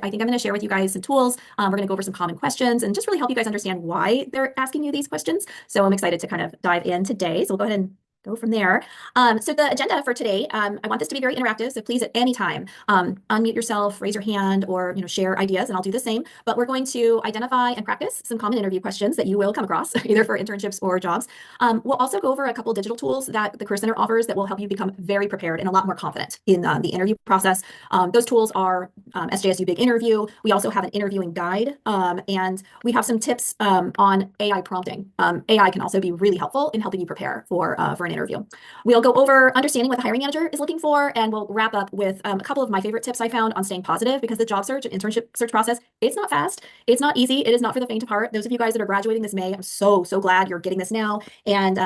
I think I'm going to share with you guys some tools. We're going to go over some common questions and just really help you guys understand why they're asking you these questions. So I'm excited to kind of dive in today. So we'll go ahead and go from there. So the agenda for today, I want this to be very interactive. So please, at any time, unmute yourself, raise your hand, or share ideas, and I'll do the same. But we're going to identify and practice some common interview questions that you will come across, either for internships or jobs. We'll also go over a couple digital tools that the Career Center offers that will help you become very prepared and a lot more confident in the interview process. Those tools are SJSU Big Interview. We also have an interviewing guide, and we have some tips on AI prompting. AI can also be really helpful in helping you prepare for an interview. We'll go over understanding what the hiring manager is looking for, and we'll wrap up with a couple of my favorite tips I found on staying positive, because the job search and internship search process, it's not fast, it's not easy, it is not for the faint of heart. Those of you guys that are graduating this May, I'm so glad you're getting this now. And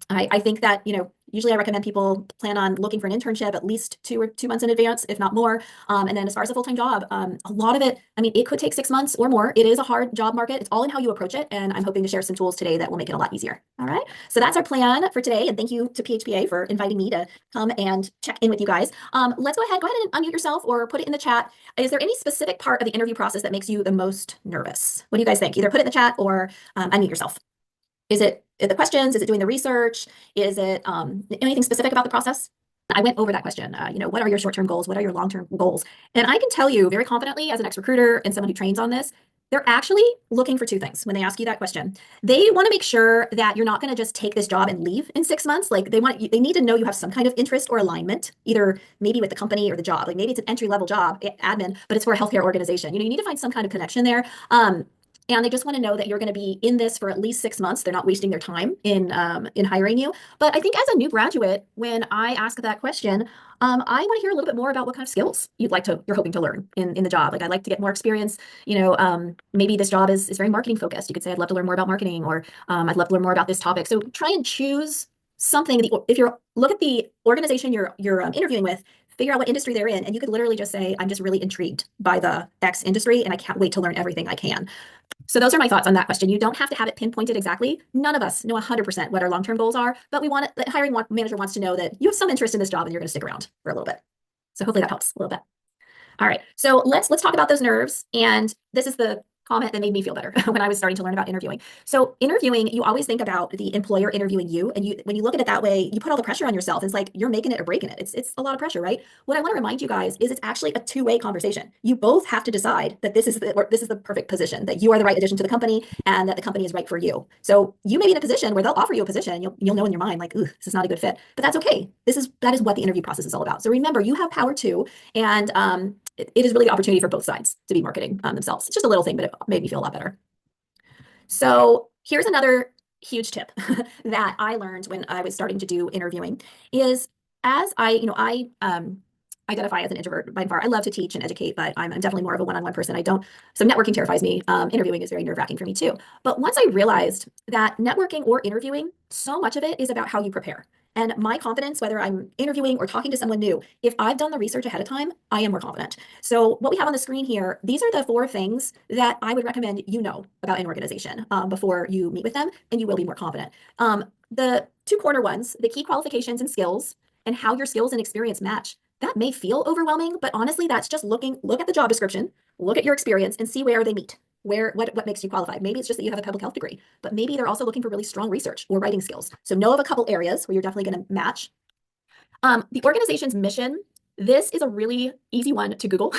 I think that, usually I recommend people plan on looking for an internship at least 2 months in advance, if not more. And then as far as a full-time job, a lot of it, it could take 6 months or more. It is a hard job market. It's all in how you approach it. And I'm hoping to share some tools today that will make it a lot easier. All right. So that's our plan for today. And thank you to PHPA for inviting me to come and check in with you guys. Let's go ahead and unmute yourself or put it in the chat. Is there any specific part of the interview process that makes you the most nervous? What do you guys think? Either put it in the chat or unmute yourself. Is it the questions? Is it doing the research? Is it anything specific about the process? I went over that question. What are your short-term goals? What are your long-term goals? And I can tell you very confidently, as an ex-recruiter and someone who trains on this, they're actually looking for two things when they ask you that question. They want to make sure that you're not going to just take this job and leave in 6 months. Like they need to know you have some kind of interest or alignment, either maybe with the company or the job. Like maybe it's an entry-level job, admin, but it's for a healthcare organization. You need to find some kind of connection there. And they just want to know that you're going to be in this for at least 6 months. They're not wasting their time in hiring you. But I think as a new graduate, when I ask that question, I want to hear a little bit more about what kind of skills you're hoping to learn in the job. Like I'd like to get more experience. Maybe this job is very marketing focused. You could say I'd love to learn more about marketing, or I'd love to learn more about this topic. So try and choose something that if you look at the organization you're interviewing with, figure out what industry they're in, and you could literally just say, I'm just really intrigued by the X industry, and I can't wait to learn everything I can. So those are my thoughts on that question. You don't have to have it pinpointed exactly. None of us know 100% what our long-term goals are, but the hiring manager wants to know that you have some interest in this job and you're going to stick around for a little bit. So hopefully that helps a little bit. All right, so let's talk about those nerves. And this is the comment that made me feel better when I was starting to learn about interviewing. So interviewing, you always think about the employer interviewing you, and when you look at it that way, you put all the pressure on yourself. It's like you're making it or breaking it. It's a lot of pressure, right? What I want to remind you guys is it's actually a two-way conversation. You both have to decide that this is the perfect position, that you are the right addition to the company, and that the company is right for you. So you may be in a position where they'll offer you a position, you'll know in your mind, like, ooh, this is not a good fit, but that's okay. That is what the interview process is all about. So remember, you have power too, and it is really the opportunity for both sides to be marketing themselves. It's just a little thing, but it made me feel a lot better. So here's another huge tip that I learned when I was starting to do interviewing is, as I identify as an introvert by far. I love to teach and educate, but I'm definitely more of a one-on-one person. So networking terrifies me. Interviewing is very nerve-wracking for me too. But once I realized that networking or interviewing, so much of it is about how you prepare. And my confidence, whether I'm interviewing or talking to someone new, if I've done the research ahead of time, I am more confident. So what we have on the screen here, these are the 4 things that I would recommend about an organization before you meet with them, and you will be more confident. The 2 corner ones, the key qualifications and skills, and how your skills and experience match. That may feel overwhelming, but honestly, that's just look at the job description, look at your experience, and see where they meet. What makes you qualified? Maybe it's just that you have a public health degree, but maybe they're also looking for really strong research or writing skills. So know of a couple areas where you're definitely going to match. The organization's mission, this is a really easy one to Google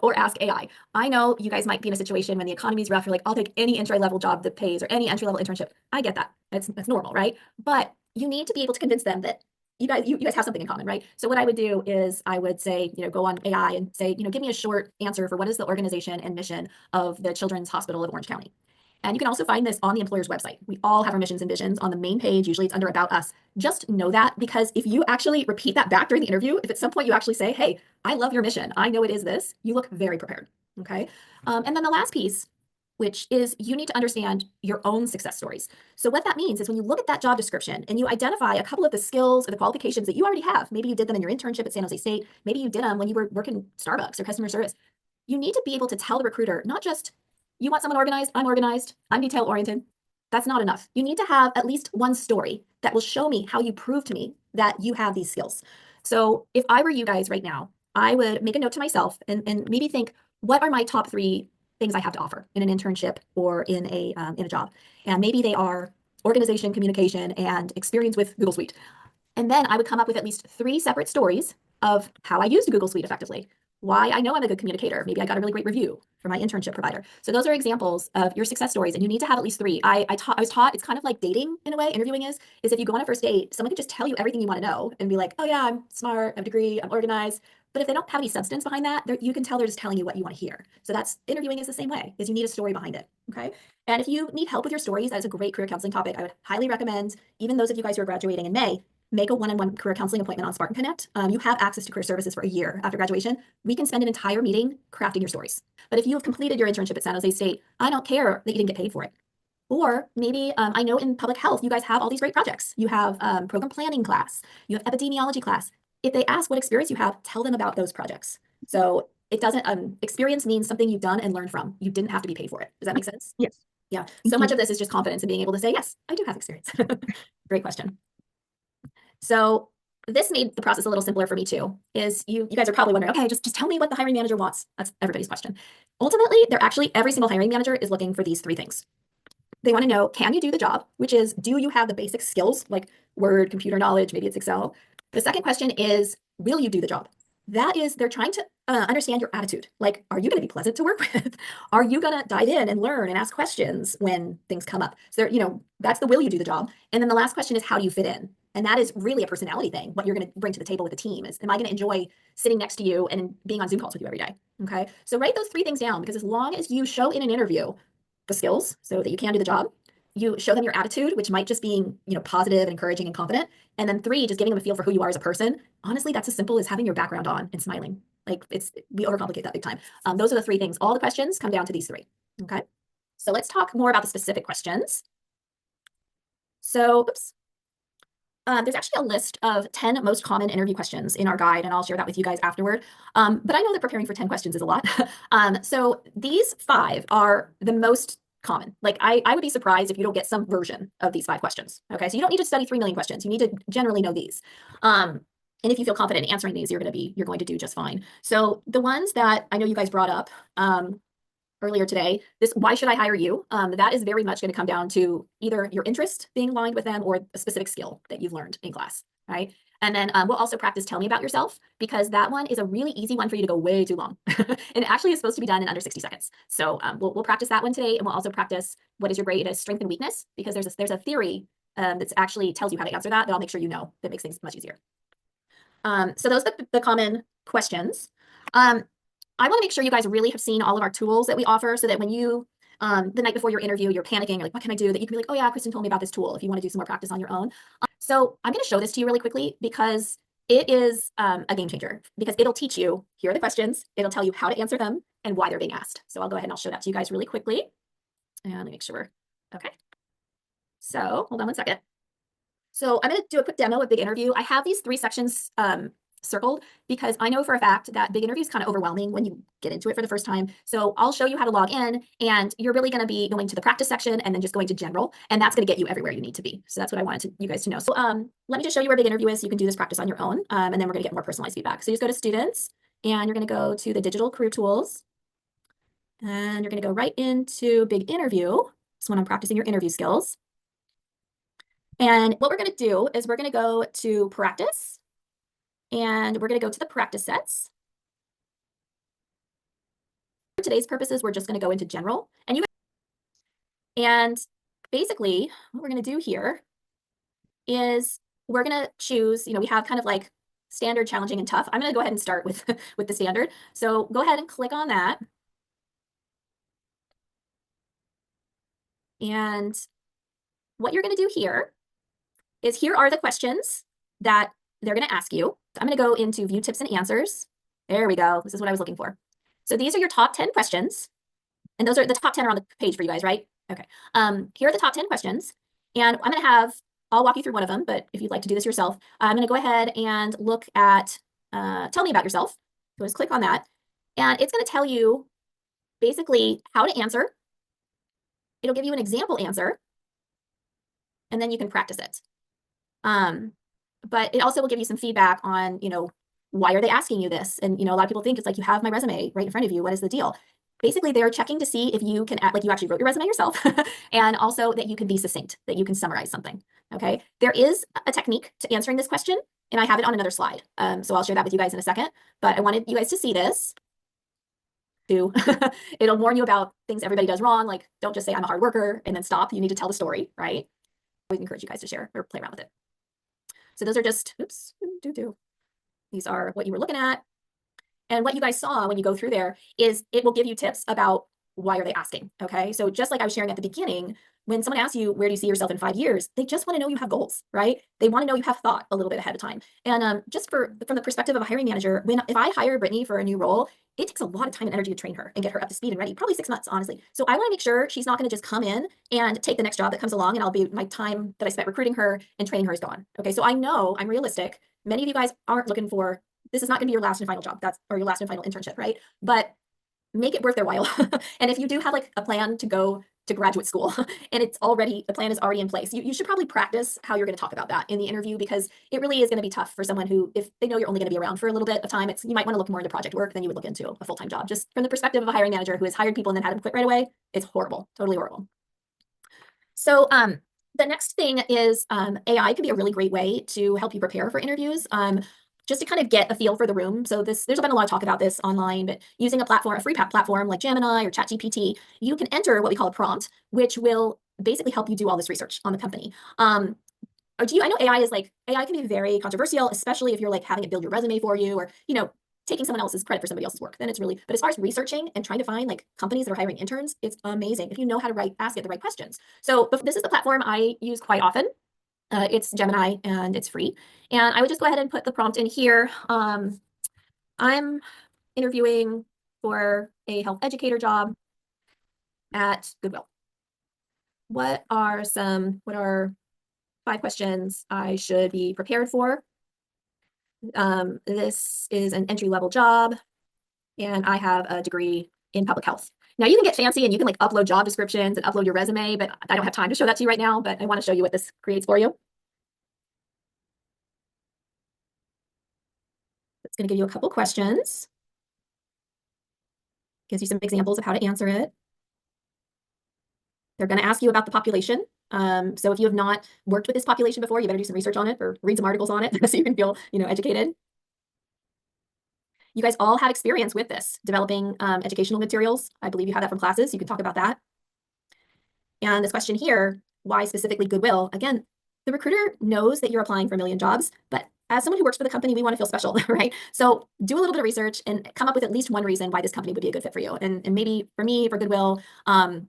or ask AI. I know you guys might be in a situation when the economy's rough, you're like, I'll take any entry-level job that pays or any entry-level internship. I get that. That's normal, right? But you need to be able to convince them that you guys have something in common, right? So what I would do is I would say, go on AI and say, give me a short answer for what is the organization and mission of the Children's Hospital of Orange County. And you can also find this on the employer's website. We all have our missions and visions on the main page. Usually it's under About Us. Just know that, because if you actually repeat that back during the interview, if at some point you actually say, hey, I love your mission, I know it is this, you look very prepared, okay? And then the last piece, which is you need to understand your own success stories. So what that means is when you look at that job description and you identify a couple of the skills or the qualifications that you already have, maybe you did them in your internship at San Jose State, maybe you did them when you were working Starbucks or customer service, you need to be able to tell the recruiter, not just, you want someone organized, I'm detail oriented. That's not enough. You need to have at least one story that will show me how you prove to me that you have these skills. So if I were you guys right now, I would make a note to myself and maybe think, what are my top 3 things I have to offer in an internship or in a job? And maybe they are organization, communication, and experience with Google Suite. And then I would come up with at least 3 separate stories of how I used Google Suite effectively, why I know I'm a good communicator. Maybe I got a really great review from my internship provider. So those are examples of your success stories, and you need to have at least 3. I was taught it's kind of like dating in a way. Interviewing is if you go on a first date, someone can just tell you everything you want to know and be like, oh yeah, I'm smart, I have a degree, I'm organized. But if they don't have any substance behind that, you can tell they're just telling you what you want to hear. So that's interviewing is the same way, is you need a story behind it. Okay. And if you need help with your stories, that is a great career counseling topic. I would highly recommend, even those of you guys who are graduating in May, make a one-on-one career counseling appointment on Spartan Connect. You have access to career services for a year after graduation. We can spend an entire meeting crafting your stories. But if you have completed your internship at San Jose State, I don't care that you didn't get paid for it. Or maybe I know in public health, you guys have all these great projects. You have program planning class, you have epidemiology class. If they ask what experience you have, tell them about those projects. So it doesn't, experience means something you've done and learned from. You didn't have to be paid for it. Does that make sense? Yes. Yeah. Thank So much you. of this is just confidence and being able to say, yes, I do have experience. Great question. So this made the process a little simpler for me too, is you guys are probably wondering, okay, just tell me what the hiring manager wants. That's everybody's question. Ultimately, every single hiring manager is looking for these 3 things. They want to know, can you do the job? Which is, do you have the basic skills like Word, computer knowledge, maybe it's Excel? The second question is, will you do the job? That is, they're trying to understand your attitude. Like, are you going to be pleasant to work with? Are you going to dive in and learn and ask questions when things come up? So, that's the will you do the job. And then the last question is, how do you fit in? And that is really a personality thing. What you're going to bring to the table with the team is, am I going to enjoy sitting next to you and being on Zoom calls with you every day? Okay. So write those 3 things down, because as long as you show in an interview the skills so that you can do the job, you show them your attitude, which might just being, positive and encouraging and confident. And then 3, just giving them a feel for who you are as a person. Honestly, that's as simple as having your background on and smiling. Like we overcomplicate that big time. Those are the 3 things. All the questions come down to these 3. Okay. So let's talk more about the specific questions. So, there's actually a list of 10 most common interview questions in our guide, and I'll share that with you guys afterward. But I know that preparing for 10 questions is a lot. So these 5 are the most common. Like I would be surprised if you don't get some version of these 5 questions. Okay, so you don't need to study 3 million questions. You need to generally know these. And if you feel confident in answering these, you're going to do just fine. So the ones that I know you guys brought up earlier today, this why should I hire you? That is very much going to come down to either your interest being aligned with them or a specific skill that you've learned in class, right? And then we'll also practice tell me about yourself, because that one is a really easy one for you to go way too long. And it actually is supposed to be done in under 60 seconds. So we'll practice that one today, and we'll also practice what is your greatest strength and weakness, because there's a theory that actually tells you how to answer that I'll make sure you know, that makes things much easier. So those are the common questions. I want to make sure you guys really have seen all of our tools that we offer, so that when you, the night before your interview, you're panicking, you're like, what can I do? That you can be like, oh yeah, Kristen told me about this tool, if you want to do some more practice on your own. So I'm going to show this to you really quickly, because it is a game changer, because it'll teach you, here are the questions, it'll tell you how to answer them and why they're being asked. So I'll go ahead and I'll show that to you guys really quickly. And let me make sure we're okay. So hold on one second. So I'm going to do a quick demo of Big Interview. I have these 3 sections circled, because I know for a fact that Big Interview is kind of overwhelming when you get into it for the first time. So I'll show you how to log in, and you're really going to be going to the practice section and then just going to general, and that's going to get you everywhere you need to be. So that's what I wanted you guys to know. So let me just show you where Big Interview is, so you can do this practice on your own, and then we're going to get more personalized feedback. So you just go to students, and you're going to go to the digital career tools, and you're going to go right into Big Interview. This one, I'm practicing your interview skills. And what we're going to do is we're going to go to practice, and we're going to go to the practice sets. For today's purposes, we're just going to go into general, and basically what we're going to do here is we're going to choose, we have kind of like standard, challenging, and tough. I'm going to go ahead and start with with the standard. So go ahead and click on that. And what you're going to do here is, here are the questions that they're going to ask you. I'm going to go into view tips and answers. There we go. This is what I was looking for. So these are your top 10 questions. And those are the top 10 are on the page for you guys, right? Okay. Here are the top 10 questions. And I'm going to I'll walk you through one of them, but if you'd like to do this yourself, I'm going to go ahead and look at tell me about yourself. So just click on that. And it's going to tell you basically how to answer. It'll give you an example answer, and then you can practice it. But it also will give you some feedback on, why are they asking you this? And, a lot of people think it's like, you have my resume right in front of you. What is the deal? Basically, they're checking to see if you can act like you actually wrote your resume yourself and also that you can be succinct, that you can summarize something. Okay. There is a technique to answering this question, and I have it on another slide. So I'll share that with you guys in a second, but I wanted you guys to see this. It'll warn you about things everybody does wrong. Like, don't just say I'm a hard worker and then stop. You need to tell the story, right? I always encourage you guys to share or play around with it. So those are just, oops, these are what you were looking at. And what you guys saw when you go through there is it will give you tips about why are they asking, okay? So just like I was sharing at the beginning, when someone asks you, where do you see yourself in 5 years? They just want to know you have goals, right? They want to know you have thought a little bit ahead of time. And just from the perspective of a hiring manager, if I hire Brittany for a new role, it takes a lot of time and energy to train her and get her up to speed and ready, probably 6 months, honestly. So I want to make sure she's not going to just come in and take the next job that comes along, and my time that I spent recruiting her and training her is gone. Okay, so I know I'm realistic. Many of you guys aren't looking for, this is not going to be your last and final job, or your last and final internship, right? But make it worth their while. And if you do have like a plan to go to graduate school and the plan is already in place, you should probably practice how you're going to talk about that in the interview, because it really is going to be tough for someone who, if they know you're only going to be around for a little bit of time, you might want to look more into project work than you would look into a full-time job. Just from the perspective of a hiring manager who has hired people and then had them quit right away, it's horrible, totally horrible. So the next thing is AI can be a really great way to help you prepare for interviews. Just to kind of get a feel for the room. So there's been a lot of talk about this online, but using a free platform like Gemini or ChatGPT, you can enter what we call a prompt, which will basically help you do all this research on the company. I know AI can be very controversial, especially if you're like having it build your resume for you, or, taking someone else's credit for somebody else's work. Then it's really, but as far as researching and trying to find like companies that are hiring interns, it's amazing if you know how to ask it the right questions. So this is the platform I use quite often. It's Gemini and it's free. And I would just go ahead and put the prompt in here. I'm interviewing for a health educator job at Goodwill. What are 5 questions I should be prepared for? This is an entry-level job, and I have a degree in public health. Now you can get fancy and you can like upload job descriptions and upload your resume, but I don't have time to show that to you right now, but I want to show you what this creates for you. It's going to give you a couple questions. Gives you some examples of how to answer it. They're going to ask you about the population. So if you have not worked with this population before, you better do some research on it or read some articles on it so you can feel, educated. You guys all have experience with this, developing educational materials. I believe you have that from classes. You can talk about that. And this question here, why specifically Goodwill? Again, the recruiter knows that you're applying for a million jobs, but as someone who works for the company, we want to feel special, right? So do a little bit of research and come up with at least one reason why this company would be a good fit for you. And maybe for me, for Goodwill, you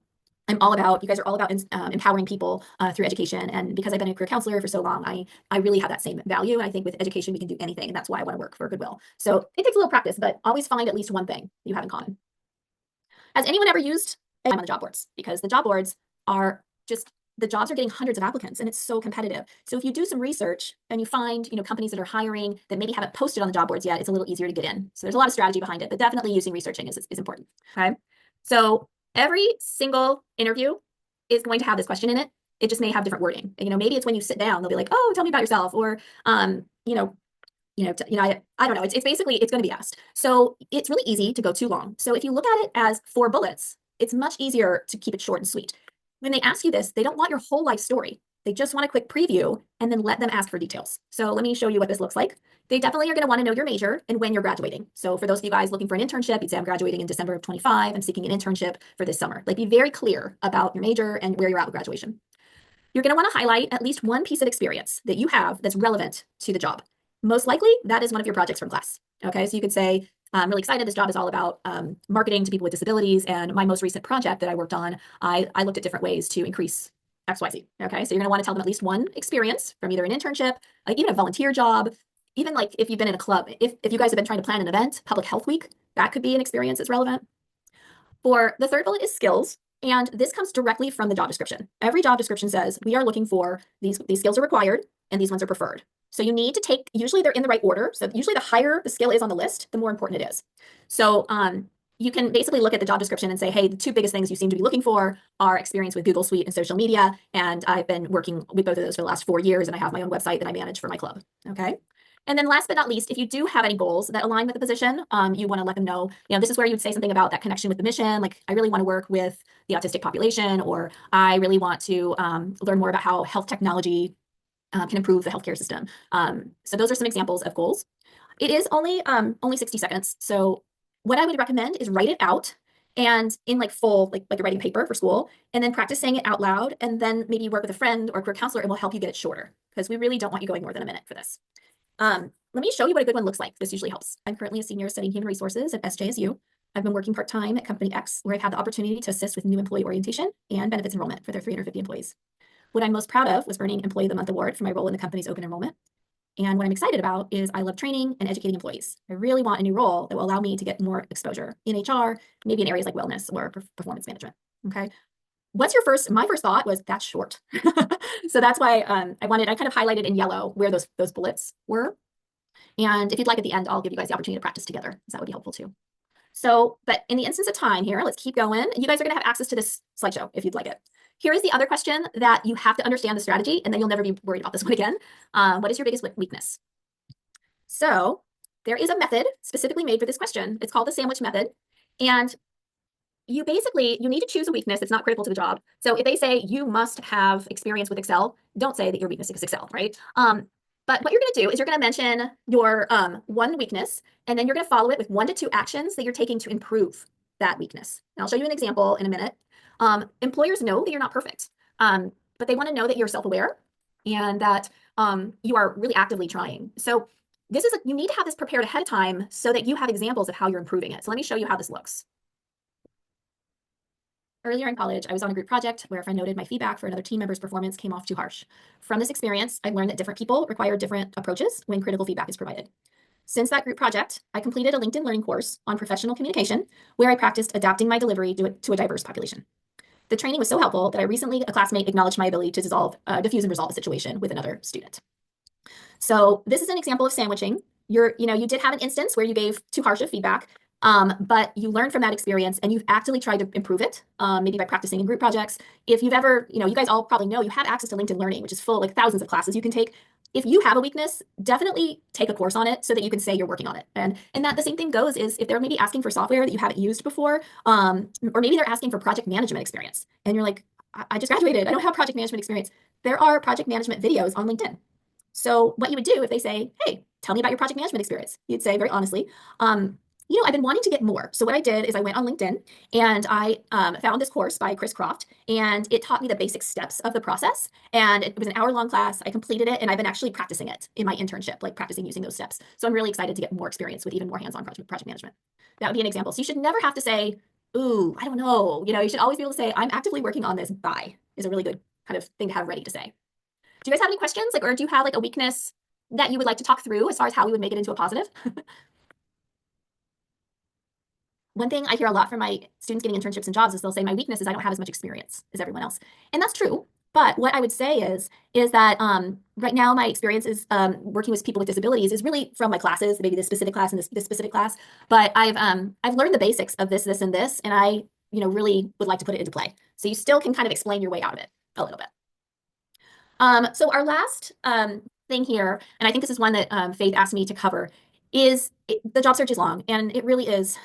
guys are all about empowering people through education. And because I've been a career counselor for so long, I really have that same value. I think with education, we can do anything. And that's why I want to work for Goodwill. So it takes a little practice, but always find at least one thing you have in common. Has anyone ever used on the job boards? Because the job boards are just, the jobs are getting hundreds of applicants and it's so competitive. So if you do some research and you find, companies that are hiring that maybe haven't posted on the job boards yet, it's a little easier to get in. So there's a lot of strategy behind it, but definitely using researching is important. Okay. So every single interview is going to have this question in it. It just may have different wording. Maybe it's when you sit down, they'll be like, oh, tell me about yourself. Or, I don't know. It's basically, it's going to be asked. So it's really easy to go too long. So if you look at it as 4 bullets, it's much easier to keep it short and sweet. When they ask you this, they don't want your whole life story. They just want a quick preview and then let them ask for details. So let me show you what this looks like. They definitely are going to want to know your major and when you're graduating. So for those of you guys looking for an internship, you'd say I'm graduating in December of 25. I'm seeking an internship for this summer. Like, be very clear about your major and where you're at with graduation. You're going to want to highlight at least one piece of experience that you have that's relevant to the job. Most likely, that is one of your projects from class. Okay, so you could say, I'm really excited. This job is all about marketing to people with disabilities. And my most recent project that I worked on, I looked at different ways to increase XYZ. Okay, so you're going to want to tell them at least one experience from either an internship, like even a volunteer job, even like if you've been in a club, if you guys have been trying to plan an event, Public Health Week, that could be an experience that's relevant. For the third bullet is skills. And this comes directly from the job description. Every job description says we are looking for these skills are required and these ones are preferred. So you need to take, usually they're in the right order. So usually the higher the skill is on the list, the more important it is. So you can basically look at the job description and say, hey, the 2 biggest things you seem to be looking for are experience with Google Suite and social media. And I've been working with both of those for the last 4 years, and I have my own website that I manage for my club. Okay. And then last but not least, if you do have any goals that align with the position, you want to let them know, this is where you'd say something about that connection with the mission. Like, I really want to work with the autistic population, or I really want to learn more about how health technology can improve the healthcare system. So those are some examples of goals. It is only 60 seconds. So what I would recommend is write it out and in like full, like you're writing paper for school, and then practice saying it out loud, and then maybe work with a friend or a career counselor, and we'll help you get it shorter, because we really don't want you going more than a minute for this. Let me show you what a good one looks like. This usually helps. I'm currently a senior studying human resources at SJSU. I've been working part-time at Company X, where I've had the opportunity to assist with new employee orientation and benefits enrollment for their 350 employees. What I'm most proud of was earning Employee of the Month award for my role in the company's open enrollment. And what I'm excited about is I love training and educating employees. I really want a new role that will allow me to get more exposure in HR, maybe in areas like wellness or performance management. Okay. My first thought was, that's short. So that's why I kind of highlighted in yellow where those bullets were. And if you'd like at the end, I'll give you guys the opportunity to practice together, because that would be helpful too. So, but in the instance of time here, let's keep going. You guys are gonna have access to this slideshow if you'd like it. Here is the other question that you have to understand the strategy, and then you'll never be worried about this one again. What is your biggest weakness? So there is a method specifically made for this question. It's called the sandwich method. And you need to choose a weakness that's not critical to the job. So if they say you must have experience with Excel, don't say that your weakness is Excel, right? But what you're going to do is you're going to mention your one weakness, and then you're going to follow it with 1 to 2 actions that you're taking to improve that weakness. And I'll show you an example in a minute. Employers know that you're not perfect, but they want to know that you're self-aware and that you are really actively trying. So you need to have this prepared ahead of time so that you have examples of how you're improving it. So let me show you how this looks. Earlier in college, I was on a group project where a friend noted my feedback for another team member's performance came off too harsh. From this experience, I've learned that different people require different approaches when critical feedback is provided. Since that group project, I completed a LinkedIn Learning course on professional communication, where I practiced adapting my delivery to a diverse population. The training was so helpful that a classmate acknowledged my ability to diffuse and resolve a situation with another student. So this is an example of sandwiching. You did have an instance where you gave too harsh of feedback, but you learned from that experience and you've actively tried to improve it, maybe by practicing in group projects. If you've ever, you guys all probably know you have access to LinkedIn Learning, which is full of like thousands of classes you can take. If you have a weakness, definitely take a course on it so that you can say you're working on it. And that the same thing goes is if they're maybe asking for software that you haven't used before, or maybe they're asking for project management experience, and you're like, I just graduated, I don't have project management experience. There are project management videos on LinkedIn. So what you would do if they say, hey, tell me about your project management experience, you'd say very honestly, I've been wanting to get more. So what I did is I went on LinkedIn and I found this course by Chris Croft, and it taught me the basic steps of the process. And it was an hour-long class. I completed it, and I've been actually practicing it in my internship, like practicing using those steps. So I'm really excited to get more experience with even more hands-on project management. That would be an example. So you should never have to say, ooh, I don't know. You should always be able to say, I'm actively working on this. Bye, is a really good kind of thing to have ready to say. Do you guys have any questions? Or do you have like a weakness that you would like to talk through as far as how we would make it into a positive? One thing I hear a lot from my students getting internships and jobs is they'll say, my weakness is I don't have as much experience as everyone else. And that's true. But what I would say is that right now my experience is working with people with disabilities is really from my classes, maybe this specific class and this specific class. But I've learned the basics of this, and this, and I really would like to put it into play. So you still can kind of explain your way out of it a little bit. So our last thing here, and I think this is one that Faith asked me to cover, is the job search is long, and it really is,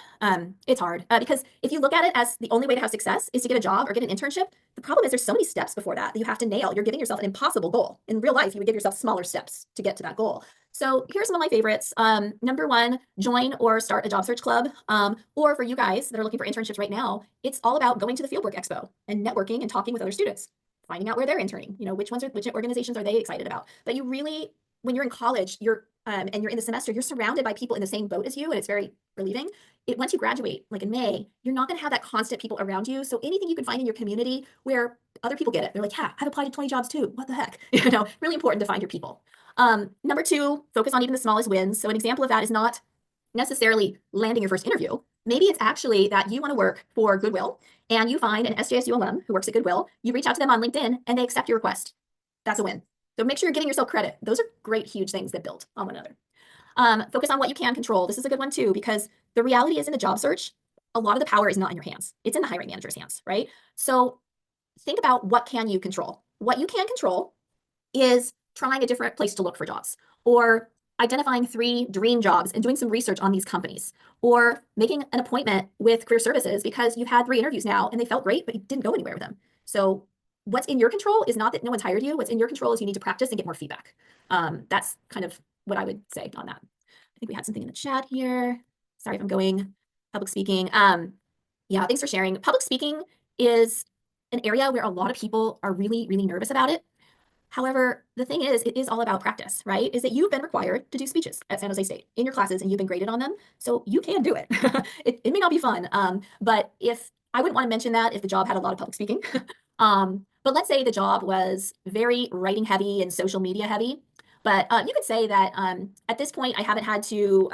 it's hard because if you look at it as the only way to have success is to get a job or get an internship, the problem is there's so many steps before that you have to nail. You're giving yourself an impossible goal. In real life, you would give yourself smaller steps to get to that goal. So here's some of my favorites. Number 1, join or start a job search club. Or for you guys that are looking for internships right now, it's all about going to the Fieldwork Expo and networking and talking with other students, finding out where they're interning, which organizations are they excited about. But you really, when you're in college, and you're in the semester, you're surrounded by people in the same boat as you, and it's very relieving. Once you graduate, like in May, you're not going to have that constant people around you. So anything you can find in your community where other people get it, they're like, yeah, I've applied to 20 jobs too. What the heck? Really important to find your people. Number 2, focus on even the smallest wins. So an example of that is not necessarily landing your first interview. Maybe it's actually that you want to work for Goodwill, and you find an SJSU alum who works at Goodwill. You reach out to them on LinkedIn, and they accept your request. That's a win. So make sure you're giving yourself credit. Those are great, huge things that build on one another. Focus on what you can control. This is a good one too, because the reality is in the job search, a lot of the power is not in your hands. It's in the hiring manager's hands, right? So think about what can you control. What you can control is trying a different place to look for jobs, or identifying 3 dream jobs and doing some research on these companies, or making an appointment with career services because you've had 3 interviews now and they felt great, but you didn't go anywhere with them. So what's in your control is not that no one's hired you. What's in your control is you need to practice and get more feedback. That's kind of what I would say on that. I think we had something in the chat here. Sorry if I'm going public speaking. Yeah, thanks for sharing. Public speaking is an area where a lot of people are really, really nervous about it. However, the thing is, it is all about practice, right? Is that you've been required to do speeches at San Jose State in your classes and you've been graded on them. So you can do it. It may not be fun, but if I wouldn't want to mention that if the job had a lot of public speaking. But let's say the job was very writing heavy and social media heavy. But you could say that at this point, I haven't had to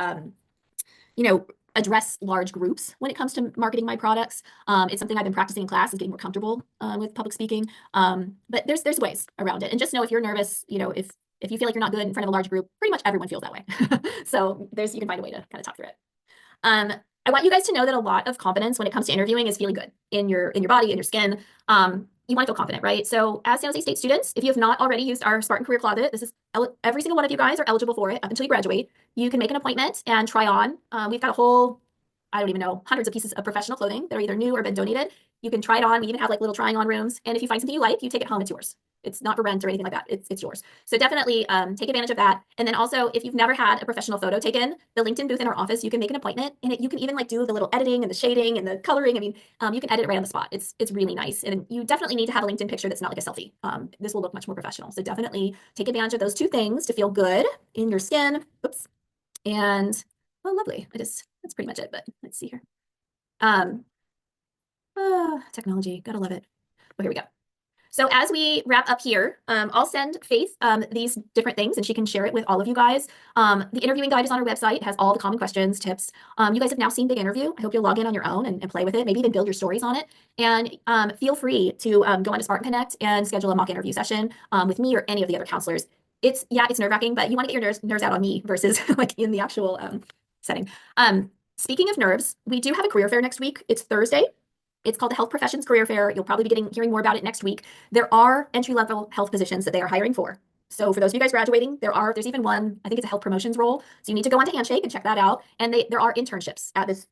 address large groups when it comes to marketing my products. It's something I've been practicing in class, is getting more comfortable with public speaking. But there's ways around it. And just know if you're nervous, if you feel like you're not good in front of a large group, pretty much everyone feels that way. So you can find a way to kind of talk through it. I want you guys to know that a lot of confidence when it comes to interviewing is feeling good in your body, in your skin. You want to feel confident, right? So as San Jose State students, if you have not already used our Spartan Career Closet, this is every single one of you guys are eligible for it up until you graduate. You can make an appointment and try on. We've got a whole, I don't even know, hundreds of pieces of professional clothing that are either new or been donated. You can try it on. We even have like little trying on rooms. And if you find something you like, you take it home. It's yours. It's not for rent or anything like that. It's yours. So definitely take advantage of that. And then also, if you've never had a professional photo taken, the LinkedIn booth in our office, you can make an appointment, and you can even like do the little editing and the shading and the coloring. I mean, you can edit it right on the spot. It's really nice. And you definitely need to have a LinkedIn picture that's not like a selfie. This will look much more professional. So definitely take advantage of those 2 things to feel good in your skin. Oops. And well, lovely. That's pretty much it. But let's see here. Technology, gotta love it. Well, here we go. So as we wrap up here, I'll send Faith these different things and she can share it with all of you guys. The interviewing guide is on our website. It has all the common questions, tips. You guys have now seen Big Interview. I hope you'll log in on your own and play with it, maybe even build your stories on it. And feel free to go onto Spartan Connect and schedule a mock interview session with me or any of the other counselors. It's nerve-wracking, but you want to get your nerves out on me versus like in the actual setting. Speaking of nerves, we do have a career fair next week. It's Thursday. It's called the Health Professions Career Fair. You'll probably be hearing more about it next week. There are entry-level health positions that they are hiring for. So for those of you guys graduating, there's even one, I think it's a health promotions role. So you need to go onto Handshake and check that out. And there are internships at this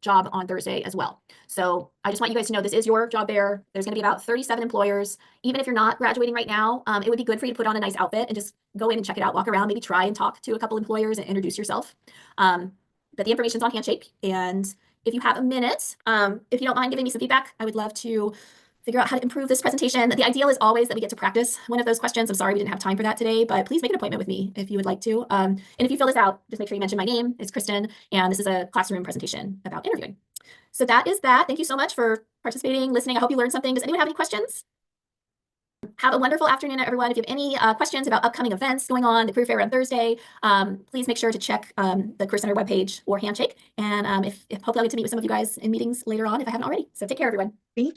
job on Thursday as well. So I just want you guys to know this is your job fair. There's going to be about 37 employers. Even if you're not graduating right now, it would be good for you to put on a nice outfit and just go in and check it out, walk around, maybe try and talk to a couple employers and introduce yourself. But the information's on Handshake. And if you have a minute, if you don't mind giving me some feedback, I would love to figure out how to improve this presentation. The ideal is always that we get to practice one of those questions. I'm sorry we didn't have time for that today, but please make an appointment with me if you would like to. And if you fill this out, just make sure you mention my name. It's Kristen, and this is a classroom presentation about interviewing. So that is that. Thank you so much for participating, listening. I hope you learned something. Does anyone have any questions? Have a wonderful afternoon, everyone. If you have any questions about upcoming events going on, the Career Fair on Thursday, please make sure to check the Career Center webpage or Handshake. And hopefully I'll get to meet with some of you guys in meetings later on if I haven't already. So take care, everyone. Thank